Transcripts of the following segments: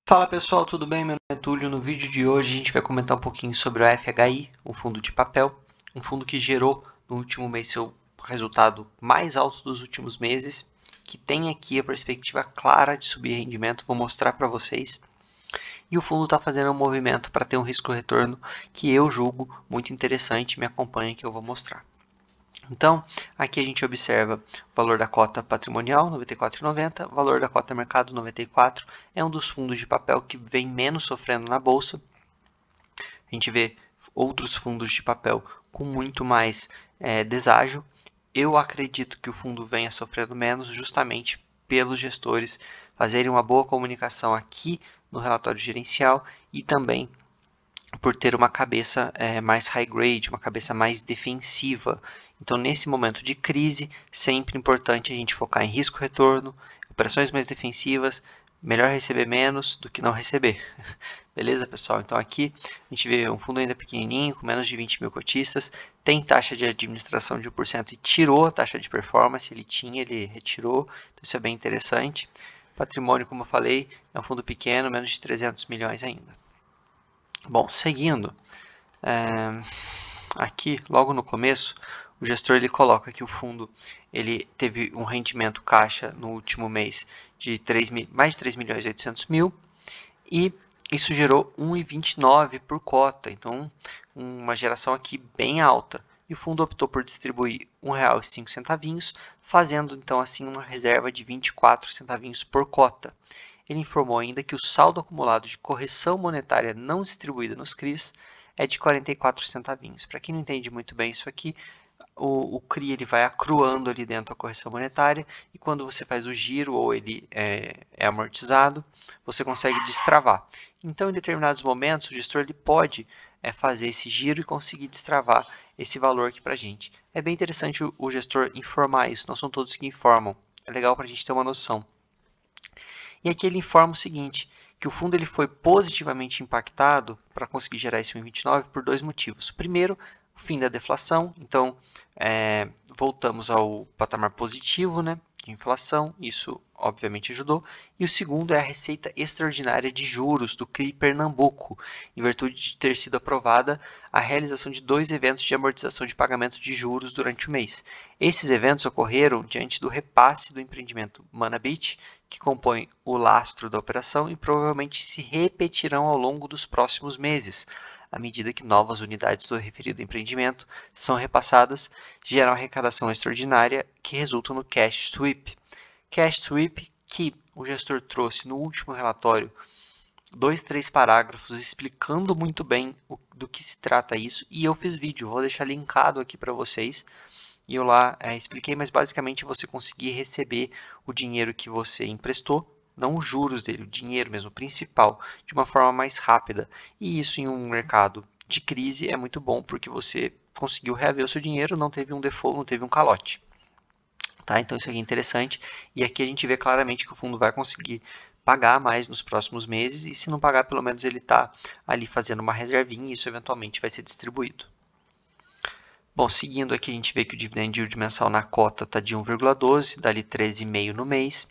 Fala pessoal, tudo bem? Meu nome é Túlio. No vídeo de hoje a gente vai comentar um pouquinho sobre o FHI, um fundo de papel, um fundo que gerou no último mês seu resultado mais alto dos últimos meses, que tem aqui a perspectiva clara de subir rendimento, vou mostrar para vocês. E o fundo está fazendo um movimento para ter um risco-retorno que eu julgo muito interessante, me acompanha que eu vou mostrar. Então, aqui a gente observa o valor da cota patrimonial, R$ 94,90, valor da cota mercado, 94, é um dos fundos de papel que vem menos sofrendo na bolsa. A gente vê outros fundos de papel com muito mais deságio. Eu acredito que o fundo venha sofrendo menos justamente pelos gestores fazerem uma boa comunicação aqui no relatório gerencial e também por ter uma cabeça mais high grade, uma cabeça mais defensiva. Então, nesse momento de crise, sempre importante a gente focar em risco-retorno, operações mais defensivas, melhor receber menos do que não receber. Beleza, pessoal? Então, aqui a gente vê um fundo ainda pequenininho, com menos de 20 mil cotistas, tem taxa de administração de 1% e tirou a taxa de performance, ele retirou, então isso é bem interessante. Patrimônio, como eu falei, é um fundo pequeno, menos de 300 milhões ainda. Bom, seguindo, aqui logo no começo, o gestor ele coloca que o fundo ele teve um rendimento caixa no último mês de mais de 3 milhões e 800 mil e isso gerou 1,29 por cota, então uma geração aqui bem alta. E o fundo optou por distribuir R$ 1,05, fazendo então assim uma reserva de 24 centavinhos por cota. Ele informou ainda que o saldo acumulado de correção monetária não distribuída nos CRIs é de 44 centavinhos. Para quem não entende muito bem isso aqui, o CRI ele vai acruando ali dentro da correção monetária e quando você faz o giro ou ele é amortizado, você consegue destravar. Então, em determinados momentos, o gestor ele pode fazer esse giro e conseguir destravar esse valor aqui para a gente. É bem interessante o gestor informar isso, não são todos que informam. É legal para a gente ter uma noção. E aqui ele informa o seguinte, que o fundo ele foi positivamente impactado para conseguir gerar esse 1,29 por dois motivos. Primeiro, o fim da deflação, então voltamos ao patamar positivo, né, de inflação, isso obviamente ajudou. E o segundo é a receita extraordinária de juros do CRI Pernambuco, em virtude de ter sido aprovada a realização de 2 eventos de amortização de pagamento de juros durante o mês. Esses eventos ocorreram diante do repasse do empreendimento Manabit, que compõe o lastro da operação e provavelmente se repetirão ao longo dos próximos meses, à medida que novas unidades do referido empreendimento são repassadas, geram arrecadação extraordinária que resulta no cash sweep. Cash sweep que o gestor trouxe no último relatório 2, 3 parágrafos explicando muito bem do que se trata isso e eu fiz vídeo, vou deixar linkado aqui para vocês. E eu lá expliquei, mas basicamente você conseguir receber o dinheiro que você emprestou, não os juros dele, o dinheiro mesmo, o principal, de uma forma mais rápida. E isso em um mercado de crise é muito bom, porque você conseguiu reaver o seu dinheiro, não teve um default, não teve um calote. Tá? Então isso aqui é interessante. E aqui a gente vê claramente que o fundo vai conseguir pagar mais nos próximos meses, e se não pagar, pelo menos ele está ali fazendo uma reservinha e isso eventualmente vai ser distribuído. Bom, seguindo aqui a gente vê que o dividend yield mensal na cota está de 1,12, dali 13,5 no mês.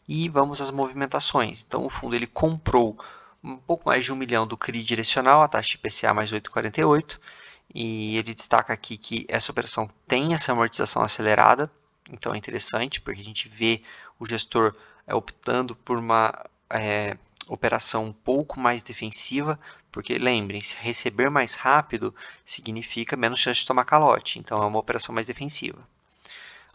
E vamos às movimentações. Então o fundo ele comprou um pouco mais de 1 milhão do CRI direcional, a taxa IPCA mais 8,48. E ele destaca aqui que essa operação tem essa amortização acelerada. Então é interessante, porque a gente vê o gestor optando por uma operação um pouco mais defensiva, porque lembrem-se, receber mais rápido significa menos chance de tomar calote, então é uma operação mais defensiva.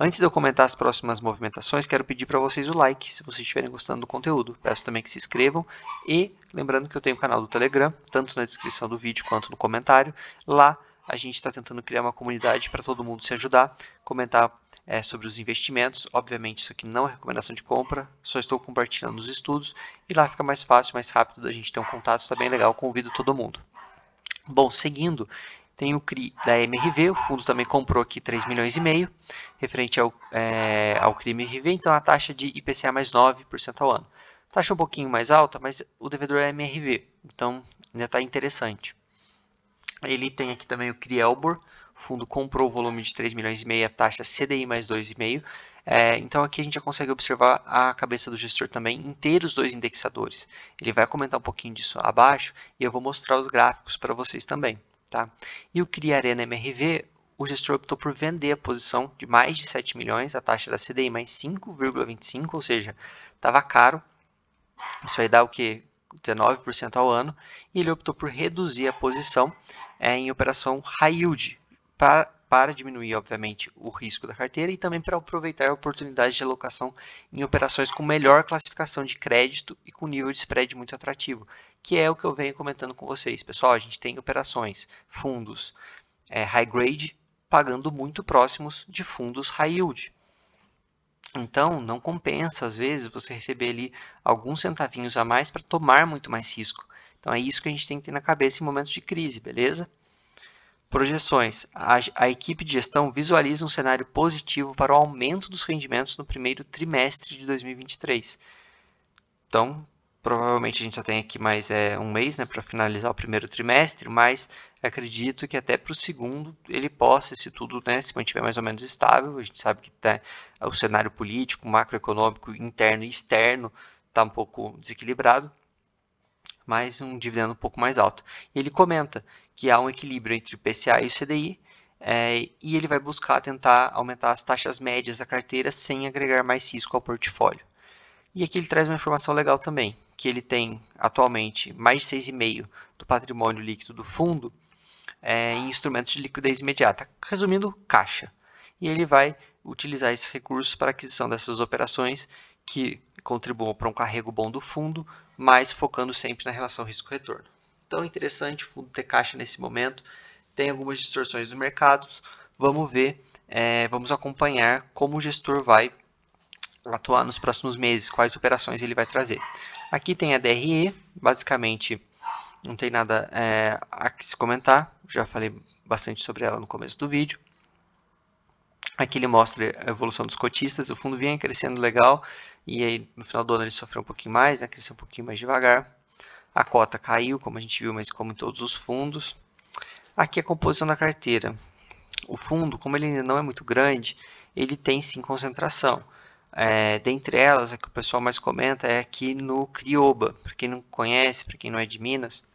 Antes de eu comentar as próximas movimentações, quero pedir para vocês o like, se vocês estiverem gostando do conteúdo. Peço também que se inscrevam e lembrando que eu tenho um canal do Telegram, tanto na descrição do vídeo quanto no comentário. Lá a gente está tentando criar uma comunidade para todo mundo se ajudar, comentar sobre os investimentos. Obviamente isso aqui não é recomendação de compra, só estou compartilhando os estudos e lá fica mais fácil, mais rápido da gente ter um contato, está bem legal, convido todo mundo. Bom, seguindo, tem o CRI da MRV, o fundo também comprou aqui 3 milhões e meio, referente ao CRI MRV, então a taxa de IPCA mais 9% ao ano. Taxa um pouquinho mais alta, mas o devedor é MRV, então ainda está interessante. Ele tem aqui também o CRI Elbor, o fundo comprou o volume de 3 milhões e meio, a taxa CDI mais 2,5. Então aqui a gente já consegue observar a cabeça do gestor também em ter os dois indexadores. Ele vai comentar um pouquinho disso abaixo e eu vou mostrar os gráficos para vocês também. Tá? E o CRI Arena MRV, o gestor optou por vender a posição de mais de 7 milhões, a taxa da CDI mais 5,25, ou seja, estava caro. Isso aí dá o que? 19% ao ano. E ele optou por reduzir a posição em operação high yield, para diminuir, obviamente, o risco da carteira e também para aproveitar oportunidades de alocação em operações com melhor classificação de crédito e com nível de spread muito atrativo, que é o que eu venho comentando com vocês. Pessoal, a gente tem operações, fundos high grade, pagando muito próximos de fundos high yield. Então, não compensa, às vezes, você receber ali alguns centavinhos a mais para tomar muito mais risco. Então, é isso que a gente tem que ter na cabeça em momentos de crise, beleza? Projeções. A equipe de gestão visualiza um cenário positivo para o aumento dos rendimentos no primeiro trimestre de 2023. Então, provavelmente a gente já tem aqui mais um mês, né, para finalizar o primeiro trimestre, mas acredito que até para o segundo ele possa, se tudo, né, se mantiver mais ou menos estável. A gente sabe que o cenário político, macroeconômico, interno e externo está um pouco desequilibrado, mas um dividendo um pouco mais alto. E ele comenta que há um equilíbrio entre o PCA e o CDI, e ele vai buscar tentar aumentar as taxas médias da carteira sem agregar mais risco ao portfólio. E aqui ele traz uma informação legal também, que ele tem atualmente mais de 6,5% do patrimônio líquido do fundo em instrumentos de liquidez imediata, resumindo, caixa. E ele vai utilizar esses recursos para a aquisição dessas operações que contribuam para um carrego bom do fundo, mas focando sempre na relação risco-retorno. Então é interessante o fundo ter caixa nesse momento, tem algumas distorções no mercado, vamos ver, vamos acompanhar como o gestor vai atuar nos próximos meses, quais operações ele vai trazer. Aqui tem a DRE, basicamente não tem nada a se comentar, já falei bastante sobre ela no começo do vídeo. Aqui ele mostra a evolução dos cotistas, o fundo vinha crescendo legal, e aí no final do ano ele sofreu um pouquinho mais, né, cresceu um pouquinho mais devagar. A cota caiu, como a gente viu, mas como em todos os fundos. Aqui a composição da carteira. O fundo, como ele ainda não é muito grande, ele tem sim concentração. Dentre elas, a que o pessoal mais comenta é aqui no Crioba. Para quem não conhece, para quem não é de Minas,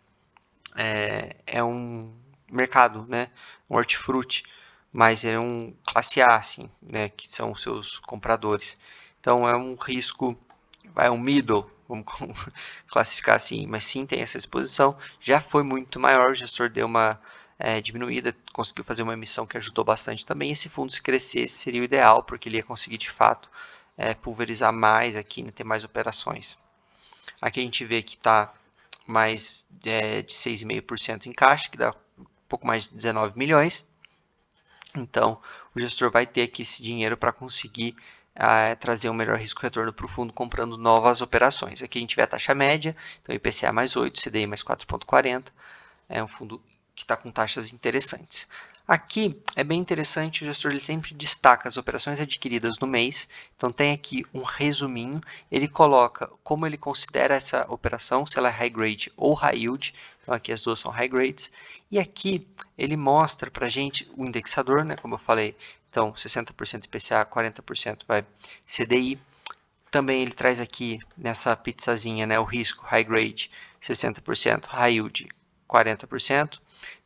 é um mercado, né? Um hortifruti, mas é um classe A, assim, né? Que são os seus compradores. Então é um risco, é um middle, vamos classificar assim, mas sim tem essa exposição. Já foi muito maior, o gestor deu uma diminuída, conseguiu fazer uma emissão que ajudou bastante também. Esse fundo, se crescesse, seria o ideal, porque ele ia conseguir de fato pulverizar mais aqui, né, ter mais operações. Aqui a gente vê que está mais de 6,5% em caixa, que dá um pouco mais de 19 milhões. Então, o gestor vai ter aqui esse dinheiro para conseguir trazer um melhor risco-retorno para o fundo comprando novas operações. Aqui a gente vê a taxa média, então IPCA mais 8, CDI mais 4,40. É um fundo que está com taxas interessantes. Aqui é bem interessante, o gestor ele sempre destaca as operações adquiridas no mês. Então tem aqui um resuminho, ele coloca como ele considera essa operação, se ela é high grade ou high yield. Então aqui as duas são high grades. E aqui ele mostra para a gente o indexador, né, como eu falei. Então 60% IPCA, 40% vai CDI. Também ele traz aqui nessa pizzazinha, né, o risco high grade 60%, high yield 40%.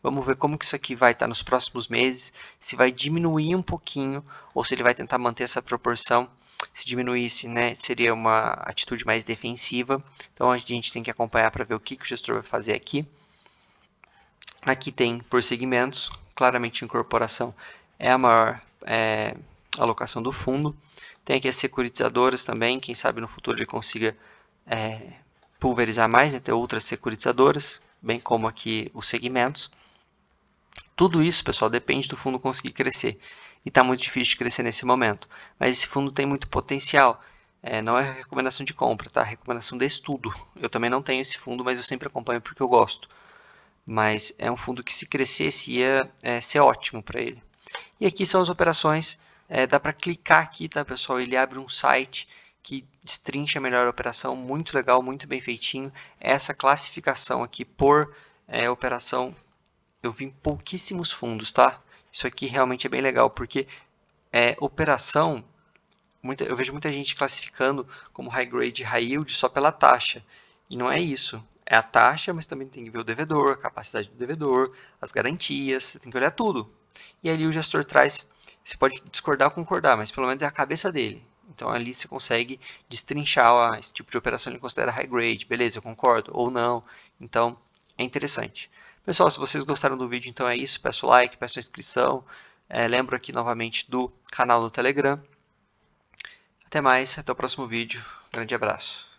Vamos ver como que isso aqui vai estar nos próximos meses, se vai diminuir um pouquinho ou se ele vai tentar manter essa proporção. Se diminuísse, né, seria uma atitude mais defensiva. Então a gente tem que acompanhar para ver o que o gestor vai fazer aqui. Aqui tem por segmentos, claramente incorporação é a maior alocação do fundo. Tem aqui as securitizadoras também, quem sabe no futuro ele consiga pulverizar mais, né, ter outras securitizadoras, bem como aqui os segmentos. Tudo isso, pessoal, depende do fundo conseguir crescer. E está muito difícil de crescer nesse momento. Mas esse fundo tem muito potencial. Não é recomendação de compra, tá? É recomendação de estudo. Eu também não tenho esse fundo, mas eu sempre acompanho porque eu gosto. Mas é um fundo que, se crescesse, ia ser ótimo para ele. E aqui são as operações. Dá para clicar aqui, tá, pessoal? Ele abre um site que destrincha melhor a operação. Muito legal, muito bem feitinho. Essa classificação aqui por operação, eu vi em pouquíssimos fundos, tá? Isso aqui realmente é bem legal, porque operação eu vejo muita gente classificando como high grade e high yield só pela taxa. E não é isso. É a taxa, mas também tem que ver o devedor, a capacidade do devedor, as garantias, você tem que olhar tudo. E ali o gestor traz, você pode discordar ou concordar, mas pelo menos é a cabeça dele. Então ali você consegue destrinchar esse tipo de operação, ele considera high grade, beleza, eu concordo, ou não. Então é interessante. Pessoal, se vocês gostaram do vídeo, então é isso. Peço like, peço inscrição. Lembro aqui novamente do canal no Telegram. Até mais, até o próximo vídeo. Grande abraço.